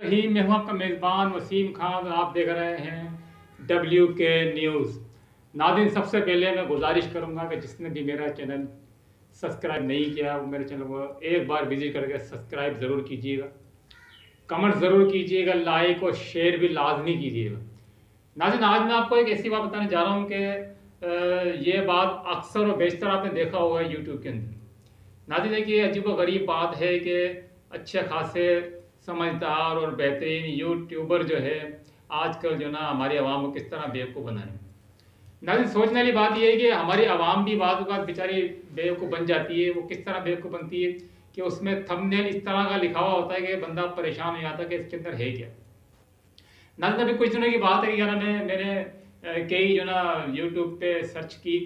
ही मैं हूं आपका मेज़बान वसीम खान और आप देख रहे हैं WK न्यूज़। नाज़रीन, सबसे पहले मैं गुजारिश करूंगा कि जिसने भी मेरा चैनल सब्सक्राइब नहीं किया वो मेरे चैनल को एक बार विजिट करके सब्सक्राइब ज़रूर कीजिएगा, कमेंट ज़रूर कीजिएगा, लाइक और शेयर भी लाजमी कीजिएगा। नाज़रीन, आज मैं आपको एक ऐसी बात बताने जा रहा हूँ कि ये बात अक्सर और बेशतर आपने देखा होगा यूट्यूब के अंदर। नाज़रीन, देखिए, अजीब व गरीब बात है कि अच्छे खासे समझदार और बेहतरीन यूट्यूबर जो है आजकल जो ना हमारी आवाम को किस तरह बेवकूफ़ बनाए। नाज़रीन, सोचने वाली बात यह है कि हमारी आवाम भी बाद बेचारी बेवकूफ़ बन जाती है। वो किस तरह बेवकूफ़ बनती है कि उसमें थंबनेल इस तरह का लिखा हुआ होता है कि बंदा परेशान हो जाता है कि इसके अंदर है क्या। नाज़रीन, अभी कुछ दिनों की बात है कि यार मैंने कई जो ना यूट्यूब पे सर्च की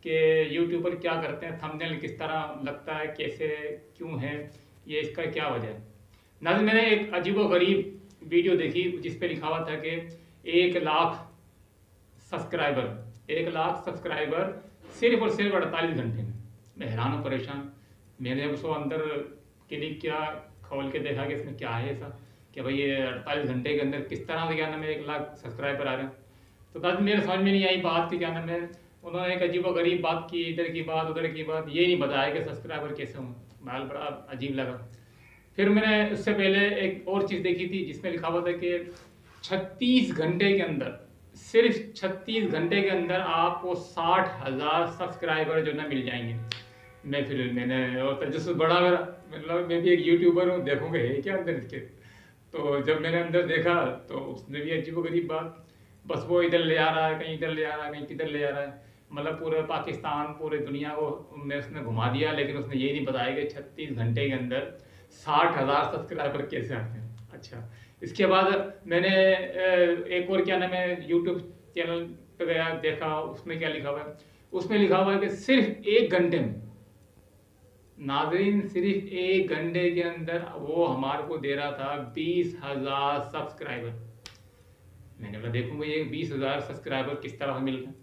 कि यूट्यूबर क्या करते हैं, थंबनेल किस तरह लगता है, कैसे, क्यों है, ये इसका क्या वजह है। नाज़रीन, मैंने एक अजीबोगरीब वीडियो देखी जिस पे लिखा हुआ था कि 1 लाख सब्सक्राइबर 1 लाख सब्सक्राइबर सिर्फ और सिर्फ 48 घंटे में। मैं हैरान और परेशान। मैंने उसको अंदर क्लिक किया, खोल के देखा कि इसमें क्या है ऐसा कि भाई ये 48 घंटे के अंदर किस तरह से क्या नाम है 1 लाख सब्सक्राइबर आ रहे हैं। तो तब मेरे समझ में नहीं आई बात कि क्या नाम है। उन्होंने एक अजीबोगरीब बात की, इधर की बात उधर की बात, ये नहीं बताया कि सब्सक्राइबर कैसे हों। माल बड़ा अजीब लगा। फिर मैंने उससे पहले एक और चीज़ देखी थी जिसमें लिखा हुआ था कि 36 घंटे के अंदर, सिर्फ 36 घंटे के अंदर आपको 60,000 सब्सक्राइबर जो ना मिल जाएंगे। मैंने और तजस्सुस बड़ा मेरा, मतलब मैं भी एक यूट्यूबर हूँ, देखूंगा है क्या अंदर इसके। तो जब मैंने अंदर देखा तो उसने भी अजीबोगरीब बात, बस वो इधर ले आ रहा है, कहीं इधर ले आ रहा है, कहीं किधर ले आ रहा है। मतलब पूरे पाकिस्तान, पूरे दुनिया को में उसने घुमा दिया, लेकिन उसने ये नहीं बताया कि 36 घंटे के अंदर 60,000 सब्सक्राइबर कैसे आते हैं। अच्छा, इसके बाद मैंने एक और क्या नाम है यूट्यूब चैनल पे गया, देखा उसमें क्या लिखा हुआ है। उसमें लिखा हुआ है कि सिर्फ 1 घंटे में, नाज़रीन, सिर्फ 1 घंटे के अंदर वो हमारे को दे रहा था 20,000 सब्सक्राइबर। मैंने बोला देखूंगा ये 20,000 सब्सक्राइबर किस तरह से मिल रहे हैं।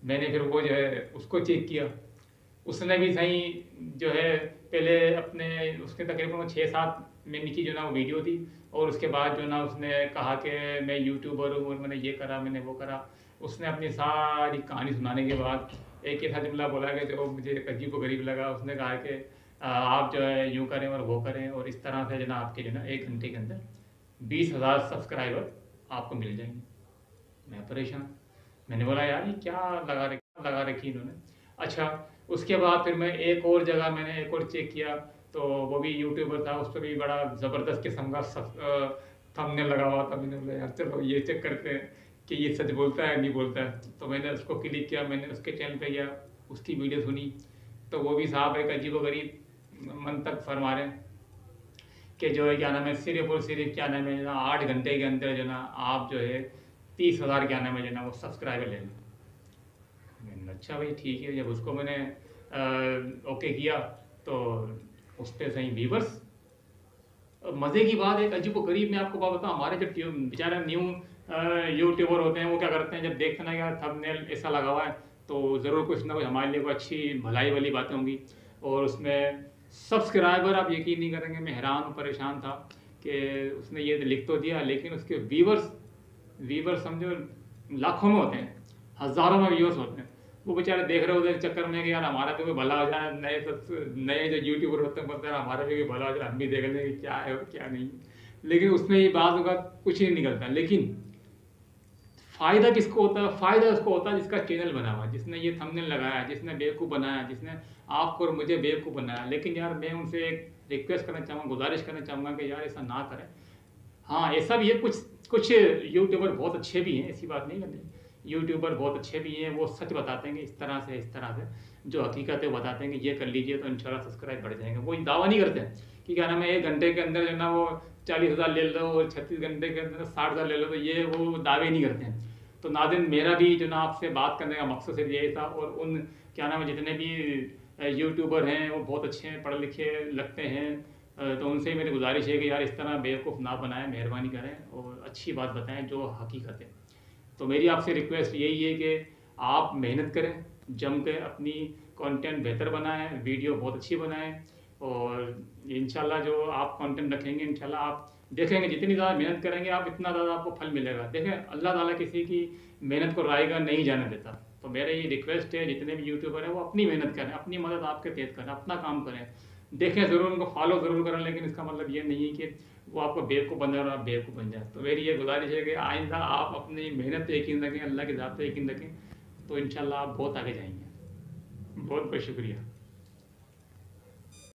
मैंने फिर वो जो है उसको चेक किया। उसने भी सही जो है पहले अपने उसके तकरीबन 6-7 मिनट की जो ना वो वीडियो थी, और उसके बाद जो ना उसने कहा कि मैं यूट्यूबर हूँ और मैंने ये करा, मैंने वो करा। उसने अपनी सारी कहानी सुनाने के बाद एक ऐसा जुमला बोला कि जो मुझे एक अजीब व गरीब लगा। उसने कहा कि आप जो है यूँ करें और वो करें और इस तरह से जो ना आपके जो ना 1 घंटे के अंदर 20,000 सब्सक्राइबर आपको मिल जाएंगे। मैं परेशान। मैंने बोला यार ये क्या लगा रखी इन्होंने। अच्छा, उसके बाद फिर मैं एक और जगह मैंने एक और चेक किया, तो वो भी यूट्यूबर था, उस पर भी बड़ा ज़बरदस्त किस्म का थंबनेल लगा हुआ था। मैंने बोला यार चलो ये चेक करते हैं कि ये सच बोलता है नहीं बोलता है। तो मैंने उसको क्लिक किया, मैंने उसके चैनल पे गया, उसकी वीडियो सुनी। तो वो भी साहब एक अजीबोगरीब मंतक फरमा रहे हैं कि जो है क्या नाम है सिर्फ और सिर्फ क्या नाम है ना 8 घंटे के अंदर जो ना आप जो है 30,000 क्या नाम है जो ना वो सब्सक्राइबर ले लें। मैंने कहा, अच्छा भाई ठीक है। जब उसको मैंने ओके किया तो उस पर सही व्यूवर्स। मज़े की बात एक अजीब व गरीब, मैं आपको बात बताऊँ, हमारे जब बेचारे न्यू यूट्यूबर होते हैं वो क्या करते हैं, जब देखते ना यार थंबनेल ऐसा लगा हुआ है तो ज़रूर कुछ ना कुछ हमारे लिए कोई अच्छी भलाई वाली बातें होंगी। और उसमें सब्सक्राइबर, आप यकीन नहीं करेंगे, मैं हैरान और परेशान था कि उसने ये लिख तो दिया लेकिन उसके व्यूवर्स समझो लाखों में होते हैं, हज़ारों में व्यूवर्स होते हैं। वो बेचारे देख रहे होते हैं चक्कर में कि यार हमारा भी कोई भला हो जाए, नए जो यूट्यूबर होते हैं बोलते हैं हमारा भी कोई भला हो जाए, हम भी देख लें कि क्या है और क्या नहीं। लेकिन उसमें ये बात होगा कुछ नहीं निकलता। लेकिन फ़ायदा किसको होता है? फ़ायदा उसको होता है जिसका चैनल बना हुआ है, जिसने ये थंबनेल लगाया, जिसने बेवकूफ़ बनाया, जिसने आपको और मुझे बेवकूफ़ बनाया। लेकिन यार मैं उनसे एक रिक्वेस्ट करना चाहूँगा, गुजारिश करना चाहूँगा कि यार ऐसा ना करें। हाँ, ऐसा भी है, कुछ यूट्यूबर बहुत अच्छे भी हैं, ऐसी बात नहीं करनी। यूट्यूबर बहुत अच्छे भी हैं, वो सच बताते हैं कि इस तरह से जो हकीकत है वो बताते हैं कि ये कर लीजिए तो इंशाल्लाह सब्सक्राइब बढ़ जाएंगे। वो दावा नहीं करते हैं कि क्या नाम है 1 घंटे के अंदर जो ना वो 40,000 ले लो और 36 घंटे के अंदर 60,000 ले लो, तो ये वो दावे नहीं करते हैं। तो नाज़रीन, मेरा भी जो ना आपसे बात करने का मकसद सिर्फ यही था। और उन क्या नाम है जितने भी यूट्यूबर हैं वो बहुत अच्छे हैं, पढ़े लिखे लगते हैं, तो उनसे ही मेरी गुजारिश है कि यार इस तरह बेवकूफ़ ना बनाएं, मेहरबानी करें और अच्छी बात बताएं जो हकीकत है। तो मेरी आपसे रिक्वेस्ट यही है कि आप मेहनत करें, जम के अपनी कंटेंट बेहतर बनाएं, वीडियो बहुत अच्छी बनाएं, और इंशाल्लाह जो आप कंटेंट रखेंगे इंशाल्लाह आप देखेंगे जितनी ज़्यादा मेहनत करेंगे आप, इतना ज़्यादा आपको फल मिलेगा। देखें, अल्लाह ताला किसी की मेहनत को रायगा नहीं जाने देता। तो मेरा ये रिक्वेस्ट है, जितने भी यूट्यूबर हैं वो अपनी मेहनत करें, अपनी मदद आपके तहत करें, अपना काम करें। देखें ज़रूर, उनको फॉलो ज़रूर करें, लेकिन इसका मतलब ये नहीं है कि वो आपको बेवकूफ़ बन जाए और आप बेवकूफ़ बन जाए। तो मेरी ये गुजारिश है कि आइंदा आप अपनी मेहनत पे यकीन रखें, अल्लाह की ज़ात पे यकीन रखें, तो इंशाल्लाह आप बहुत आगे जाएंगे। बहुत बहुत शुक्रिया।